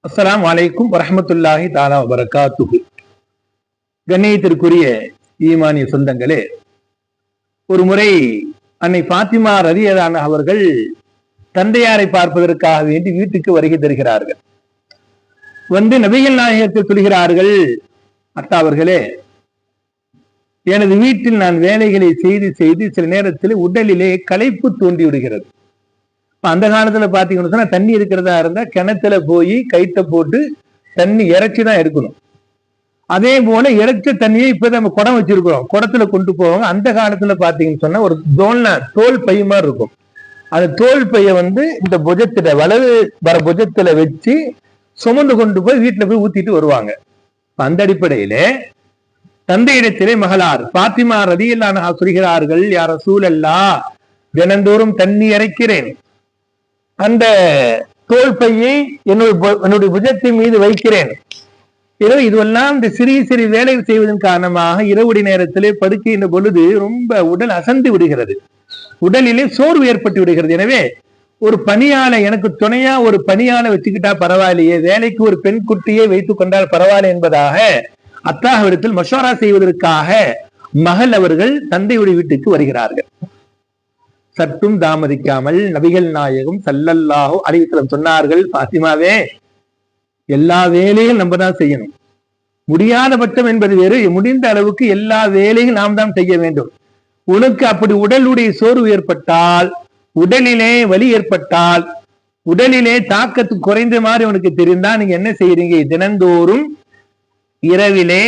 அஸ்ஸலாமு அலைக்கும் வரஹ்மத்துல்லாஹி தஆலா வபரகாத்துஹு. கண்ணியத்திற்குரிய ஈமானிய சொந்தங்களே, ஒரு முறை அன்னை பாத்திமா ரலியல்லாஹு அன்ஹா அவர்கள் தந்தையாரை பார்ப்பதற்காக வேண்டி வீட்டுக்கு வருகை தருகிறார்கள். வந்து நபிகள் நாயகத்தில் சொல்கிறார்கள், அத்தா அவர்களே, எனது வீட்டில் நான் வேலைகளை செய்து செய்து சில நேரத்தில் உடலிலே களைப்பு தோண்டி விடுகிறது. அந்த காலத்துல பாத்தீங்கன்னு சொன்னா தண்ணி இருக்கிறதா இருந்தா கிணத்துல போய் கைத்த போட்டு தண்ணி இறைச்சிதான் இருக்கணும். அதே போல இறைச்ச தண்ணியை இப்ப நம்ம குடம் வச்சிருக்கிறோம், குடத்துல கொண்டு போவாங்க. அந்த காலத்துல பாத்தீங்கன்னு சொன்னா ஒரு தோல் பை மாதிரி இருக்கும். அந்த தோல் பைய இந்த புஜத்துல வலது வர புஜத்துல வச்சு சுமந்து கொண்டு போய் வீட்டுல போய் ஊத்திட்டு வருவாங்க. அந்த அடிப்படையில தந்தையிடத்திலே மகளார் பாத்திமா ரலியல்லாஹு அன்ஹா சொல்கிறார்கள், யா ரசூலல்லாஹ், தினந்தோறும் தண்ணி இறைக்கிறேன், அந்த தோல் பையை என்னுடைய புஜத்தின் மீது வைக்கிறேன். இதுவெல்லாம் இந்த சிறிய சிறிய வேலைகள் செய்வதன் காரணமாக இரவுடைய நேரத்திலே படுக்கின்ற பொழுது ரொம்ப உடல் அசந்து விடுகிறது, உடலிலே சோர்வு ஏற்பட்டு விடுகிறது. எனவே ஒரு பணியாளை எனக்கு துணையா ஒரு பணியாளை வச்சுக்கிட்டா பரவாயில்லையே, வேலைக்கு ஒரு பெண் குட்டியை வைத்துக் கொண்டால் பரவாயில்லை என்பதாக அத்தாஹ்விடத்தில் மஷவரா செய்வதற்காக மகள் அவர்கள் தந்தையுடைய வீட்டுக்கு வருகிறார்கள். சற்றும் தாமதிக்காமல் நபிகள் நாயகம் ஸல்லல்லாஹு அலைஹி வஸல்லம் சொன்னார்கள், பாத்திமாவே, எல்லா வேலையும் நம்ம தான் செய்யணும். முடியாத பட்சம் என்பது வேறு, முடிந்த அளவுக்கு எல்லா வேலையும் நாம் தான் செய்ய வேண்டும். உனக்கு அப்படி உடலுடைய சோர்வு ஏற்பட்டால், உடலிலே வலி ஏற்பட்டால், உடலிலே தாக்கத்து குறைந்த மாதிரி உனக்கு தெரிந்தா நீங்க என்ன செய்யறீங்க, தினந்தோறும் இரவிலே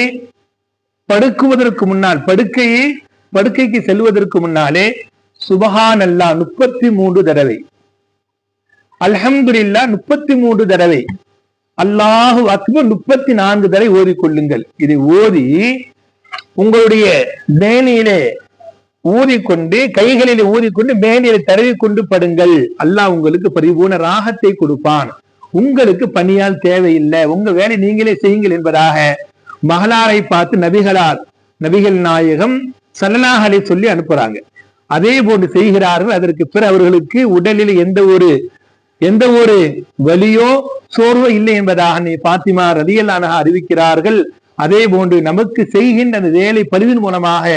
படுக்குவதற்கு முன்னால் படுக்கைக்கு செல்வதற்கு முன்னாலே சுபஹானல்லாஹ் 33 தடவை, அல்ஹம்துலில்லாஹ் 33 தடவை, அல்லாஹு அக்பர் 34 தடவை ஓதிக்கொள்ளுங்கள். இதை ஓதி உங்களுடைய மேனியிலே ஊதிக்கொண்டு, கைகளிலே ஊதிக்கொண்டு மேனியிலே தடவி கொண்டு படுங்கள். அல்லாஹ் உங்களுக்கு பரிபூர்ண ராகத்தை கொடுப்பான். உங்களுக்கு பணியால் தேவையில்லை, உங்க வேலை நீங்களே செய்யுங்கள் என்பதாக மகளாரை பார்த்து நபிகள் நாயகம் ஸல்லல்லாஹு அலைஹி சொல்லி அனுப்புறாங்க. அதே போன்று செய்கிறார்கள். அதற்கு பிறகு அவர்களுக்கு உடலில் எந்த ஒரு வலியோ சோர்வோ இல்லை என்பதாக பாத்திமா ரலியல்லாஹு அன்ஹா அறிவிக்கிறார்கள். அதே போன்று நமக்கு செய்கின்ற அந்த வேலை பழுவின் மூலமாக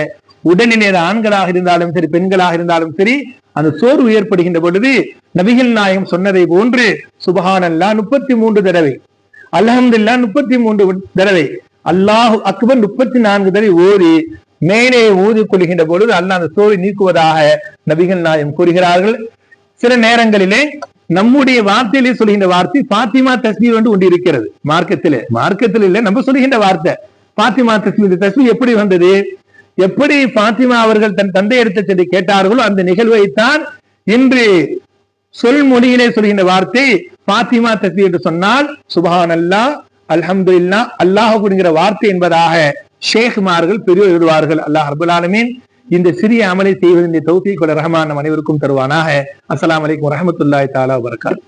உடலிலே ஆண்களாக இருந்தாலும் சரி, பெண்களாக இருந்தாலும் சரி, அந்த சோர்வு ஏற்படுகின்ற பொழுது நபிகள் நாயகம் சொன்னதை போன்று சுபஹானல்லாஹ் 33 தடவை, அல்ஹம்துலில்லாஹ் 33 தடவை, அல்லாஹு அக்பர் 34 தடவை ஓதி மேலே ஊதிக் கொள்கின்ற பொழுது அல்லாஹ் அந்த சோர்வை நீக்குவதாக நபிகள் நாயகம் கூறுகிறார்கள். சில நேரங்களிலே நம்முடைய வார்த்தையிலே சொல்கின்ற வார்த்தை பாத்திமா தஸ்பீஹ் என்று ஒன்று இருக்கிறது. மார்க்கத்தில் இல்லை, நம்ம சொல்கின்ற வார்த்தை பாத்திமா தஸ்பீஹ். இந்த தஸ்பீஹ் எப்படி வந்தது? எப்படி பாத்திமா அவர்கள் தன் தந்தை எடுத்து சென்று கேட்டார்களோ அந்த நிகழ்வைத்தான் இன்று சொல்மொழியிலே சொல்கின்ற வார்த்தை பாத்திமா தஸ்பீஹ் என்று சொன்னால் சுப்ஹானல்லாஹ், அல்ஹம்துலில்லாஹ், அல்லாஹ் அப்படிங்கிற வார்த்தை என்பதாக ஷேக்மார்கள் பெரியோர் எழுதுவார்கள். அல்லாஹ் ரப்பல் ஆலமீன் இந்த சிறிய அமலை செய்வதன் தௌஃபீக் வல் ரஹ்மான் நம் அனைவருக்கும் தருவானாக. அஸ்ஸலாமு அலைக்கும் வரஹ்மத்துல்லாஹி தஆலா வபரகாத்துஹு.